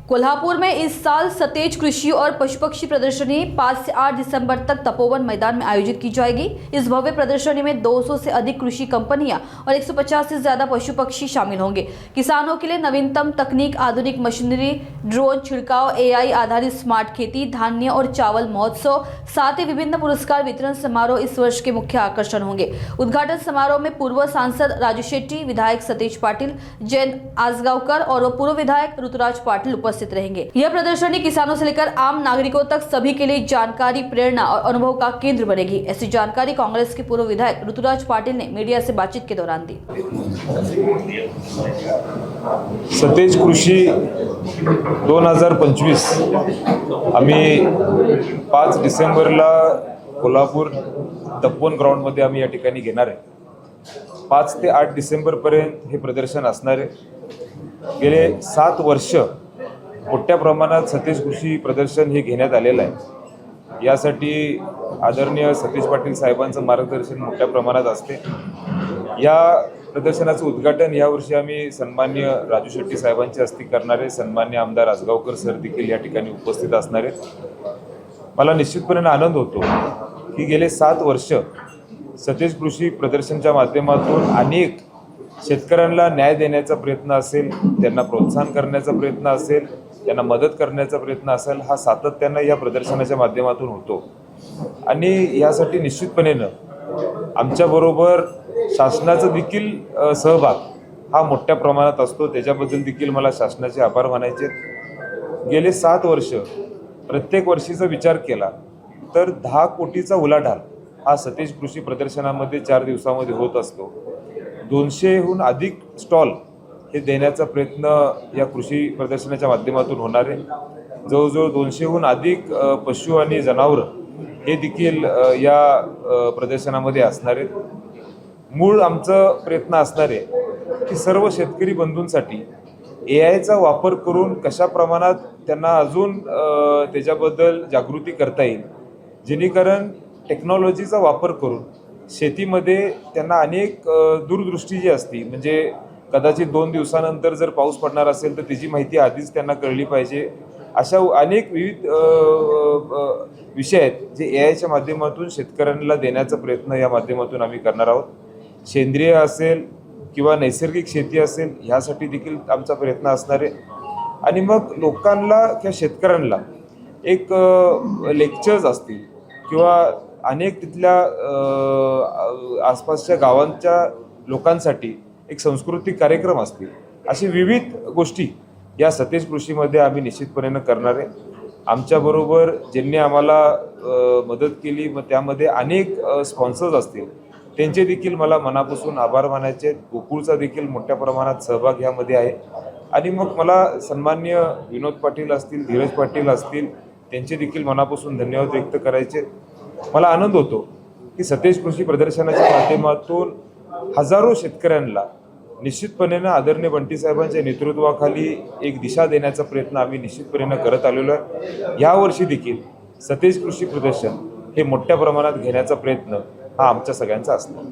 कोल्हापुर में इस साल सतेज कृषि और पशु पक्षी प्रदर्शनी 5 से 8 दिसंबर तक तपोवन मैदान में आयोजित की जाएगी। इस भव्य प्रदर्शनी में 200 से अधिक कृषि कंपनियां और 150 से ज्यादा पशु पक्षी शामिल होंगे। किसानों के लिए नवीनतम तकनीक, आधुनिक मशीनरी, ड्रोन छिड़काव, AI आधारित स्मार्ट खेती, धान्य और चावल महोत्सव, साथ ही विभिन्न पुरस्कार वितरण समारोह इस वर्ष के मुख्य आकर्षण होंगे। उद्घाटन समारोह में पूर्व सांसद राजू शेट्टी, विधायक सतेज पाटिल, जैन आसगांवकर और पूर्व विधायक ऋतुराज पाटिल उपस्थित रहेंगे। यह प्रदर्शनी किसानों से लेकर आम नागरिकों तक सभी के लिए जानकारी, प्रेरणा और अनुभव का केंद्र बनेगी। ऐसी जानकारी कांग्रेस के पूर्व विधायक ऋतुराज पाटिल ने मीडिया से बातचीत के दौरान दी। सतेज कृषी 2025 आम्ही 5 डिसेंबरला कोल्हापूर तपोवन ग्राउंडमध्ये आम्ही या ठिकाणी घेणार आहे। 5 ते 8 डिसेंबरपर्यंत हे प्रदर्शन असणार आहे। गेले 7 वर्ष मोठ्या प्रमाणात सतेज कृषी प्रदर्शन हे घेण्यात आलेलं आहे। यासाठी आदरणीय सतेज पाटील साहेबांचं मार्गदर्शन मोठ्या प्रमाणात असते। या प्रदर्शनाचं उद्घाटन यावर्षी आम्ही सन्माननीय राजू शेट्टी साहेबांच्या हस्ते करणार आहे। सन्माननीय आमदार आसगावकर सर देखील या ठिकाणी उपस्थित असणार आहेत। मला निश्चितपणे आनंद होतो की गेले 7 वर्ष सतेज कृषी प्रदर्शनच्या माध्यमातून अनेक शेतकऱ्यांना न्याय देण्याचा प्रयत्न असेल, त्यांना प्रोत्साहन करण्याचा प्रयत्न असेल, त्यांना मदत करण्याचा प्रयत्न असेल, हा सातत्याने या प्रदर्शनाच्या माध्यमातून होतो। आणि यासाठी निश्चितपणे आमच्याबरोबर शासनाचा देखील सहभाग हा मोठ्या प्रमाणात असतो। त्याच्याबद्दल देखील मला शासनाचे आभार मानायचे। गेले 7 वर्ष प्रत्येक वर्षीचा विचार केला तर 10 कोटीचा उलाढाल हा सतेज कृषी प्रदर्शनामध्ये 4 दिवसामध्ये होत असतो। 200हून अधिक स्टॉल हे देण्याचा प्रयत्न या कृषी प्रदर्शनाच्या माध्यमातून होणार आहे। जवळजवळ 200हून अधिक पशु आणि जनावरं हे देखील या प्रदर्शनामध्ये असणार आहेत। मूळ आमचा प्रयत्न असणार आहे की सर्व शेतकरी बंधूंसाठी AIचा वापर करून कशा प्रमाणात त्यांना अजून त्याच्याबद्दल जागृती करता येईल, जेणेकरून टेक्नॉलॉजीचा वापर करून शेतीमध्ये त्यांना अनेक दूरदृष्टी जी असते, म्हणजे कदाचित 2 दिवसानंतर जर पाऊस पडणार असेल तर त्याची माहिती आधीच त्यांना कळली पाहिजे। अशा अनेक विविध विषय आहेत जे AIच्या माध्यमातून शेतकऱ्यांना देण्याचा प्रयत्न या माध्यमातून आम्ही करणार आहोत। सेंद्रिय असेल किंवा नैसर्गिक शेती असेल ह्यासाठी देखील आमचा प्रयत्न असणार आहे। आणि मग लोकांना किंवा शेतकऱ्यांना एक लेक्चर्स असतील किंवा अनेक तिथल्या आसपासच्या गावांच्या लोकांसाठी एक सांस्कृतिक कार्यक्रम असतील, अशी विविध गोष्टी या सतेज कृषीमध्ये आम्ही निश्चितपणे करणार आहे। आमच्याबरोबर ज्यांनी आम्हाला मदत केली, मग त्यामध्ये अनेक स्पॉन्सर्स असतील, त्यांचे देखील मला मनापासून आभार मानायचे आहेत। गोकुळचा देखील मोठ्या प्रमाणात सहभाग यामध्ये आहे। आणि मग मला सन्माननीय विनोद पाटील असतील, धीरज पाटील असतील, त्यांचे देखील मनापासून धन्यवाद व्यक्त करायचे। मला आनंद होतो की सतेज कृषी प्रदर्शनाच्या माध्यमातून हजारो शेतकऱ्यांना निश्चितपणे आदरणीय बंटी साहेबांच्या नेतृत्वाखाली एक दिशा देण्याचा प्रयत्न आम्ही निश्चितपणे करत आलेलो आहे। यावर्षी देखील सतेज कृषी प्रदर्शन हे मोठ्या प्रमाणात घेण्याचा प्रयत्न हा आमच्या सगळ्यांचा असतो।